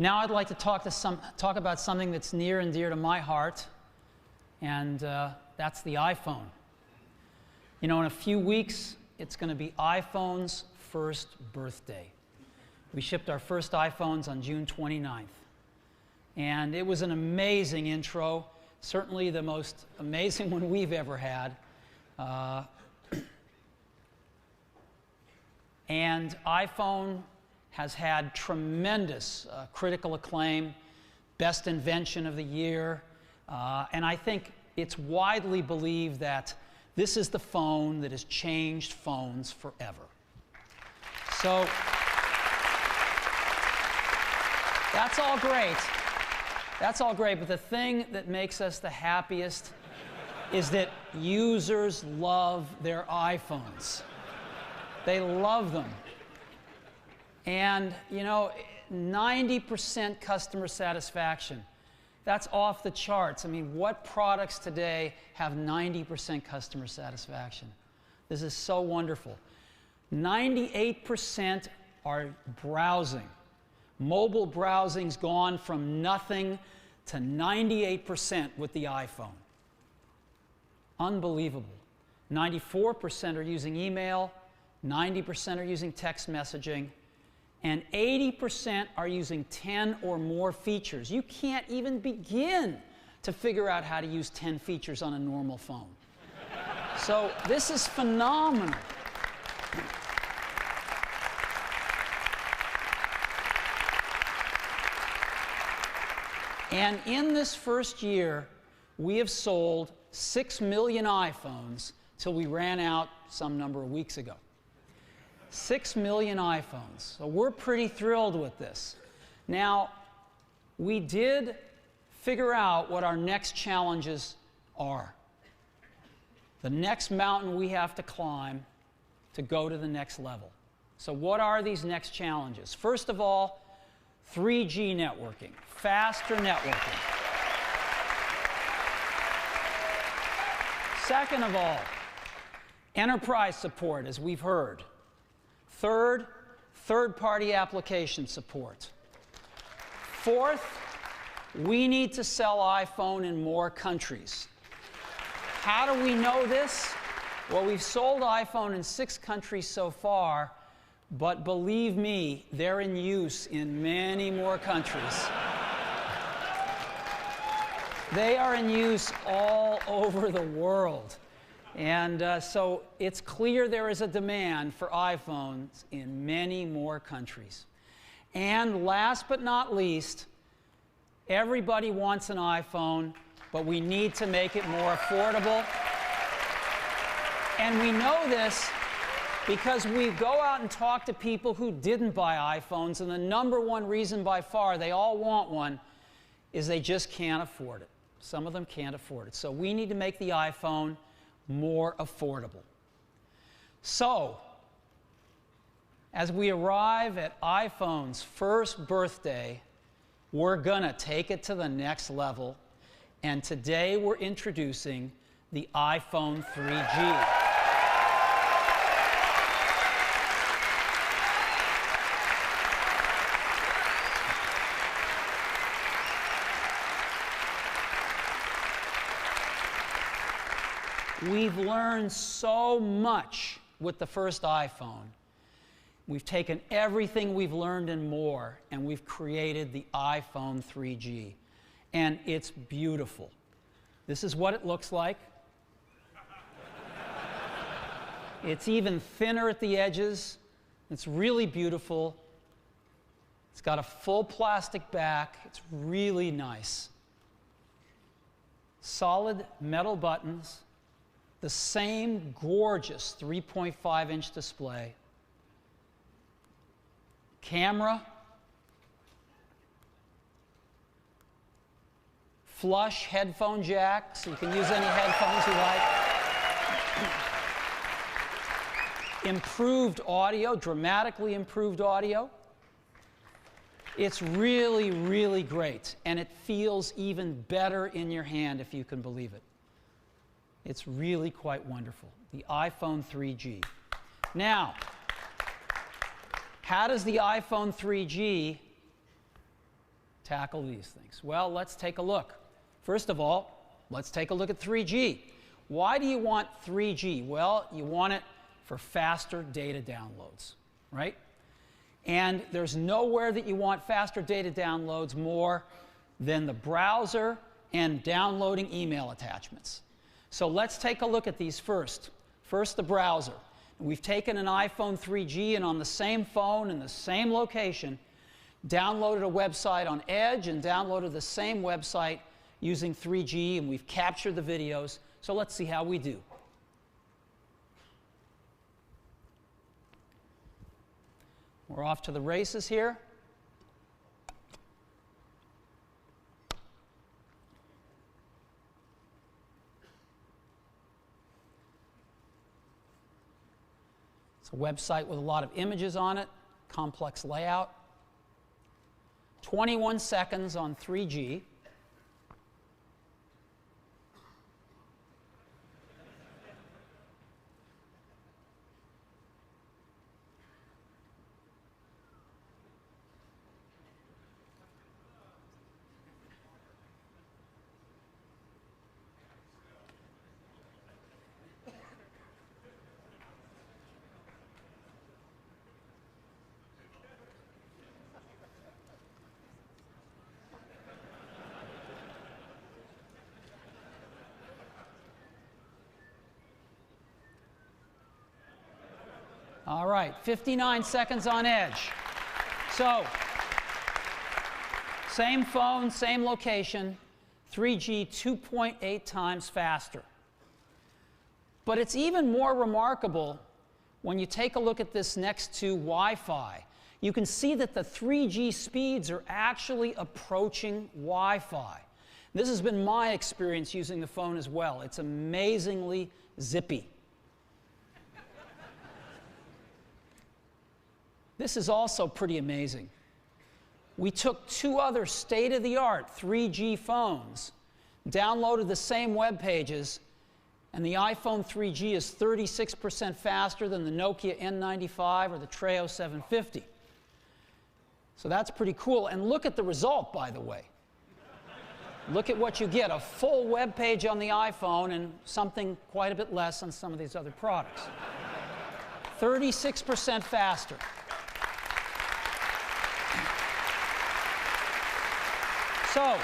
Now I'd like to talk about something that's near and dear to my heart, and that's the iPhone. You know, in a few weeks, it's going to be iPhone's first birthday. We shipped our first iPhones on June 29th. And it was an amazing intro, certainly the most amazing one we've ever had. And iPhone has had tremendous critical acclaim, best invention of the year, and I think it's widely believed that this is the phone that has changed phones forever. So that's all great. That's all great, but the thing that makes us the happiest is that users love their iPhones. They love them. And, you know, 90% customer satisfaction. That's off the charts. I mean, what products today have 90% customer satisfaction? This is so wonderful. 98% are browsing. Mobile browsing's gone from nothing to 98% with the iPhone. Unbelievable. 94% are using email, 90% are using text messaging, and 80% are using 10 or more features. You can't even begin to figure out how to use 10 features on a normal phone. So this is phenomenal. And in this first year, we have sold 6 million iPhones till we ran out some number of weeks ago. 6 million iPhones. So we're pretty thrilled with this. Now, we did figure out what our next challenges are. The next mountain we have to climb to go to the next level. So what are these next challenges? First of all, 3G networking, faster networking. Second of all, enterprise support, as we've heard. Third, third-party application support. Fourth, we need to sell iPhone in more countries. How do we know this? Well, we've sold iPhone in 6 countries so far, but believe me, they're in use in many more countries. They are in use all over the world. And so it's clear there is a demand for iPhones in many more countries. And last but not least, everybody wants an iPhone, but we need to make it more affordable. And we know this because we go out and talk to people who didn't buy iPhones, and the number one reason by far they all want one is they just can't afford it. Some of them can't afford it. So we need to make the iPhone more affordable. So, as we arrive at iPhone's first birthday, we're going to take it to the next level. And today we're introducing the iPhone 3G. We've learned so much with the first iPhone. We've taken everything we've learned and more, and we've created the iPhone 3G. And it's beautiful. This is what it looks like. It's even thinner at the edges. It's really beautiful. It's got a full plastic back. It's really nice. Solid metal buttons. The same gorgeous 3.5-inch display. Camera. Flush headphone jack, so you can use any headphones you like. Improved audio, dramatically improved audio. It's really, really great, and it feels even better in your hand, if you can believe it. It's really quite wonderful, the iPhone 3G. Now, how does the iPhone 3G tackle these things? Well, let's take a look. First of all, let's take a look at 3G. Why do you want 3G? Well, you want it for faster data downloads, right? And there's nowhere that you want faster data downloads more than the browser and downloading email attachments. So let's take a look at these first. First, the browser. We've taken an iPhone 3G and on the same phone in the same location, downloaded a website on Edge and downloaded the same website using 3G, and we've captured the videos. So let's see how we do. We're off to the races here. It's a website with a lot of images on it, complex layout. 21 seconds on 3G. All right, 59 seconds on Edge. So, same phone, same location, 3G 2.8 times faster. But it's even more remarkable when you take a look at this next to Wi-Fi. You can see that the 3G speeds are actually approaching Wi-Fi. This has been my experience using the phone as well. It's amazingly zippy. This is also pretty amazing. We took two other state-of-the-art 3G phones, downloaded the same web pages, and the iPhone 3G is 36% faster than the Nokia N95 or the Treo 750. So that's pretty cool. And look at the result, by the way. Look at what you get, a full web page on the iPhone and something quite a bit less on some of these other products. 36% faster. So,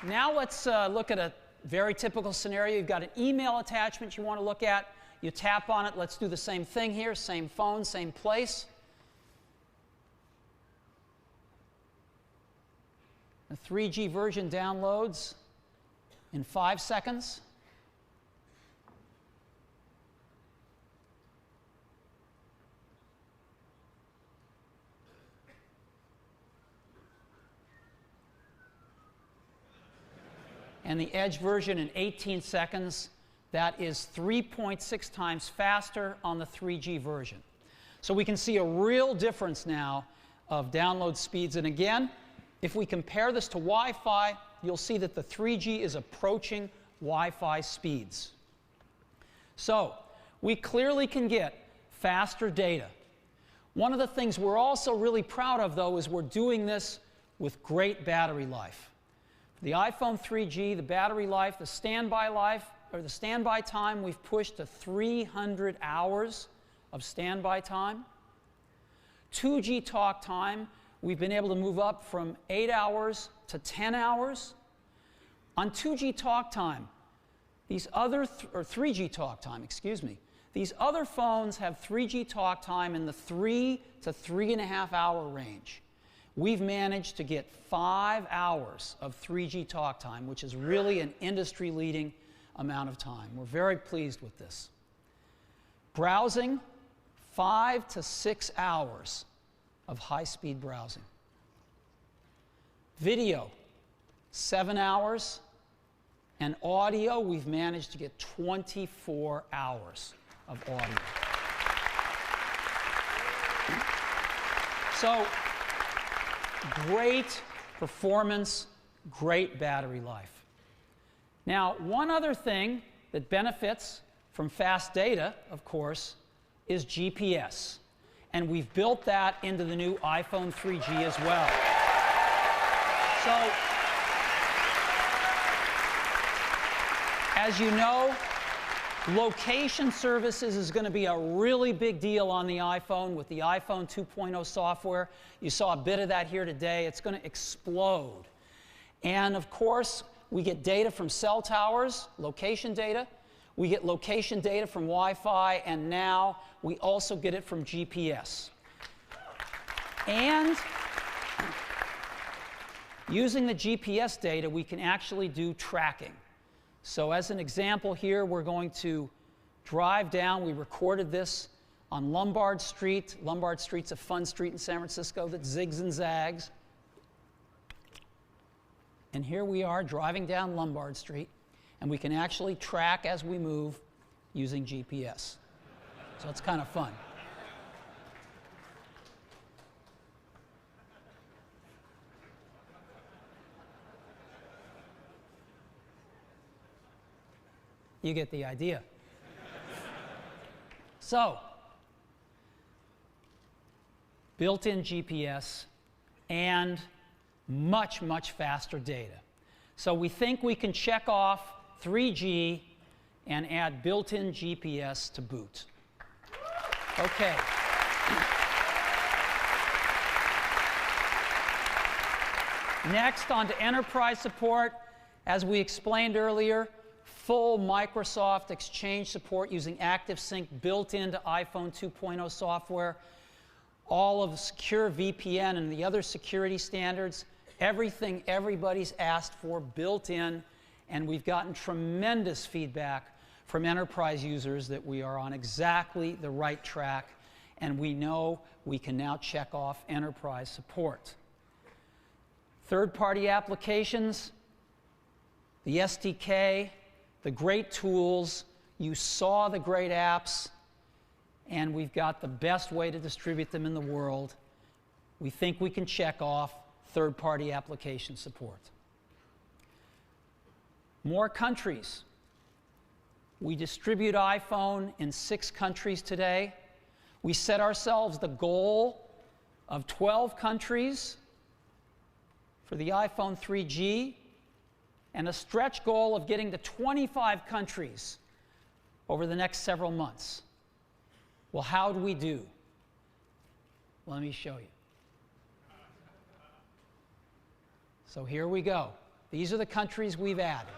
now let's look at a very typical scenario. You've got an email attachment you want to look at. You tap on it. Let's do the same thing here. Same phone, same place. The 3G version downloads in 5 seconds. And the Edge version in 18 seconds. That is 3.6 times faster on the 3G version. So we can see a real difference now of download speeds. And again, if we compare this to Wi-Fi, you'll see that the 3G is approaching Wi-Fi speeds. So we clearly can get faster data. One of the things we're also really proud of, though, is we're doing this with great battery life. The iPhone 3G, the battery life, the standby time, we've pushed to 300 hours of standby time. 2G talk time, we've been able to move up from 8 hours to 10 hours. On 2G talk time, these other, or 3G talk time, excuse me, these other phones have 3G talk time in the 3 to 3.5 hour range. We've managed to get 5 hours of 3G talk time, which is really an industry-leading amount of time. We're very pleased with this. Browsing, 5 to 6 hours of high-speed browsing. Video, 7 hours. And audio, we've managed to get 24 hours of audio. So, great performance, great battery life. Now, one other thing that benefits from fast data, of course, is GPS. and we've built that into the new iPhone 3G as well. So, as you know, location services is going to be a really big deal on the iPhone with the iPhone 2.0 software. You saw a bit of that here today. It's going to explode. And of course, we get data from cell towers, location data. We get location data from Wi-Fi, and now we also get it from GPS. And using the GPS data, we can actually do tracking. So as an example here, we're going to drive down. We recorded this on Lombard Street. Lombard Street's a fun street in San Francisco that zigs and zags. And here we are driving down Lombard Street, and we can actually track as we move using GPS. So it's kind of fun. You get the idea. So, built-in GPS and much, much faster data. So we think we can check off 3G and add built-in GPS to boot. Okay. Next, on to enterprise support. As we explained earlier, full Microsoft Exchange support using ActiveSync built into iPhone 2.0 software, all of secure VPN and the other security standards, everything everybody's asked for built in, and we've gotten tremendous feedback from enterprise users that we are on exactly the right track, and we know we can now check off enterprise support. Third-party applications, the SDK, the great tools, you saw the great apps, and we've got the best way to distribute them in the world. We think we can check off third-party application support. More countries. We distribute iPhone in 6 countries today. We set ourselves the goal of 12 countries for the iPhone 3G, and a stretch goal of getting to 25 countries over the next several months. Well, how do we do? Let me show you. So here we go. These are the countries we've added.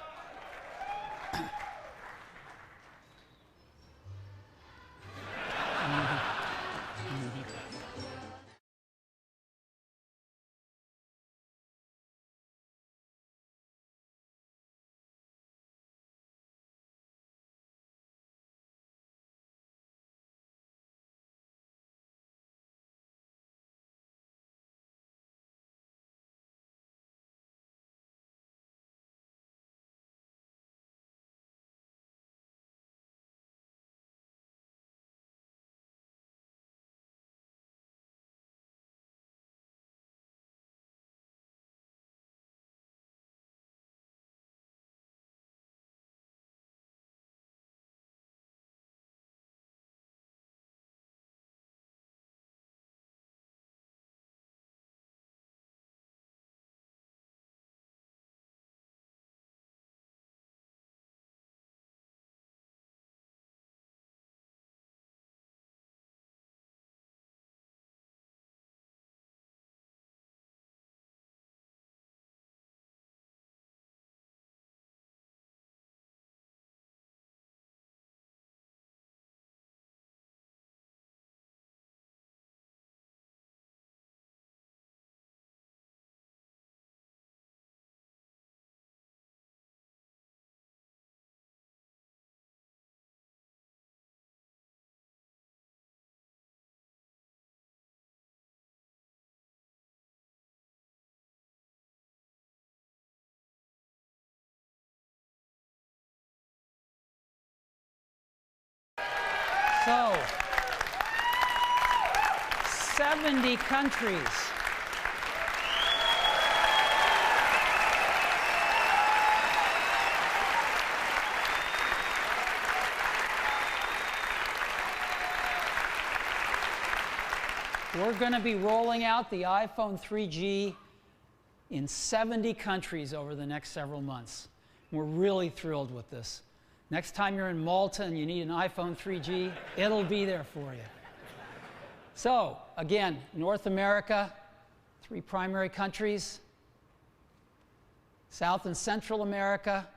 So, 70 countries. We're going to be rolling out the iPhone 3G in 70 countries over the next several months. We're really thrilled with this. Next time you're in Malta and you need an iPhone 3G, it'll be there for you. So, again, North America, 3 primary countries. South and Central America,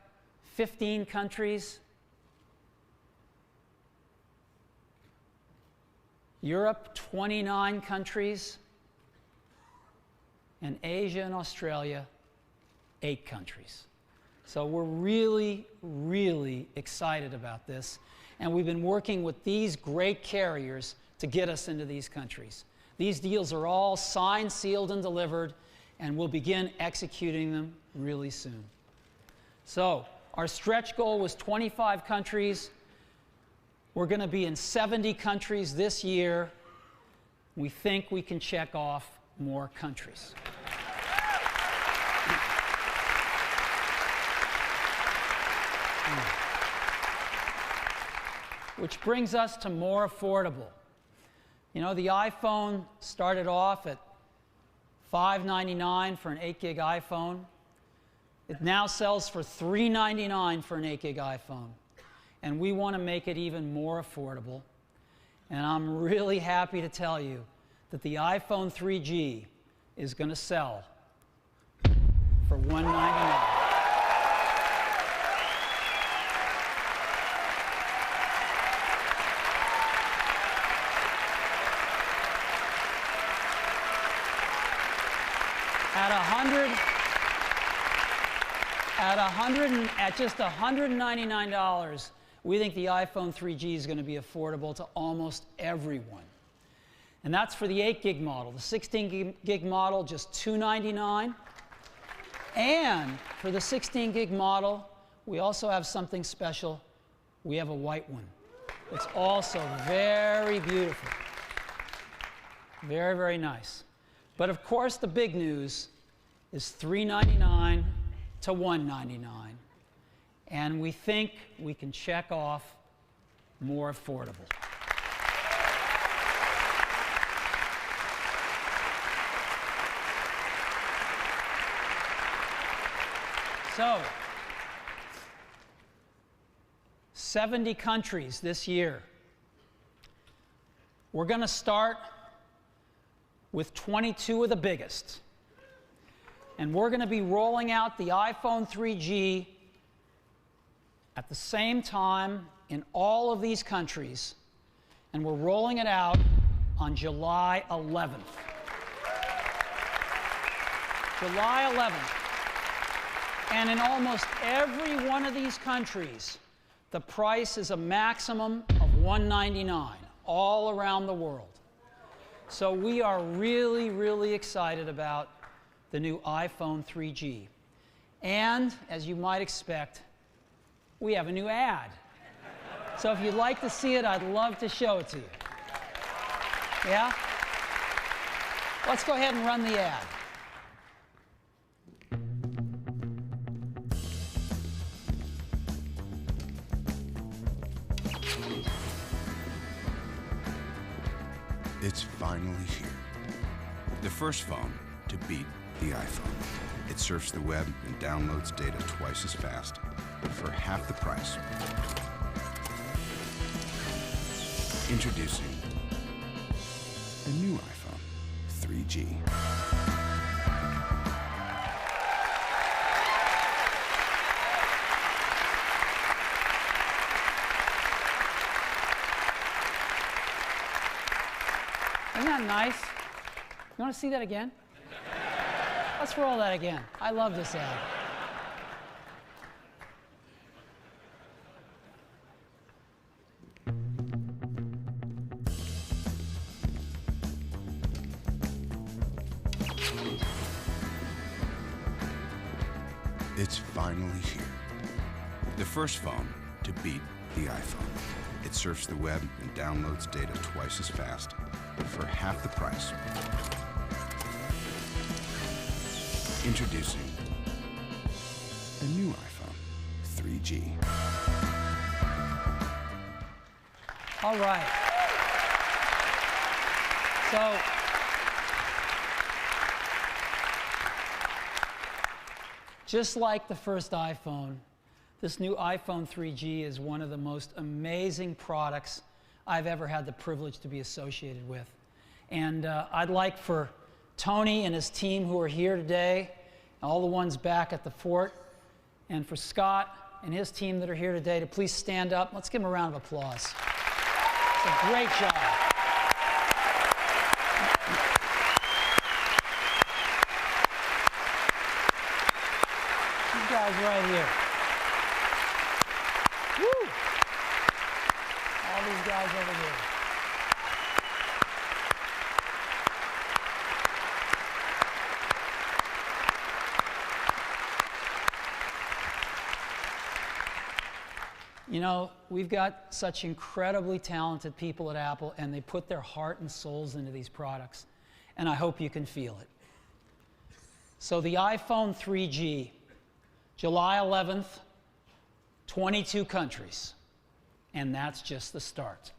15 countries. Europe, 29 countries. And Asia and Australia, 8 countries. So we're really, really excited about this. And we've been working with these great carriers to get us into these countries. These deals are all signed, sealed, and delivered, and we'll begin executing them really soon. So our stretch goal was 25 countries. We're going to be in 70 countries this year. We think we can check off more countries. Which brings us to more affordable. You know, the iPhone started off at $599 for an 8 gig iPhone. It now sells for $399 for an 8 gig iPhone. And we want to make it even more affordable. And I'm really happy to tell you that the iPhone 3G is going to sell for $199. At just $199, we think the iPhone 3G is going to be affordable to almost everyone. And that's for the 8 gig model. The 16 gig model, just $299. And for the 16 gig model, we also have something special. We have a white one. It's also very beautiful. Very, very nice. But of course, the big news is $399 to $199. And we think we can check off more affordable. So, 70 countries this year. We're going to start with 22 of the biggest. And we're going to be rolling out the iPhone 3G at the same time in all of these countries. And we're rolling it out on July 11th. July 11th. And in almost every one of these countries, the price is a maximum of $199 all around the world. So we are really, really excited about the new iPhone 3G. And, as you might expect, we have a new ad. So if you'd like to see it, I'd love to show it to you. Yeah? Let's go ahead and run the ad. It's finally here. The first phone to beat the iPhone. It surfs the web and downloads data twice as fast for half the price. Introducing the new iPhone 3G. Isn't that nice? You want to see that again? Let's roll that again. I love this ad. It's finally here. The first phone to beat the iPhone. It surfs the web and downloads data twice as fast for half the price. Introducing the new iPhone 3G. All right. So Just like the first iPhone, this new iPhone 3G is one of the most amazing products I've ever had the privilege to be associated with. And I'd like for Tony and his team who are here today, all the ones back at the fort, and for Scott and his team that are here today to please stand up. Let's give them a round of applause. It's a great job. These guys right here. Woo! All these guys over here. You know, we've got such incredibly talented people at Apple, and they put their heart and souls into these products, and I hope you can feel it. So the iPhone 3G, July 11th, 22 countries, and that's just the start.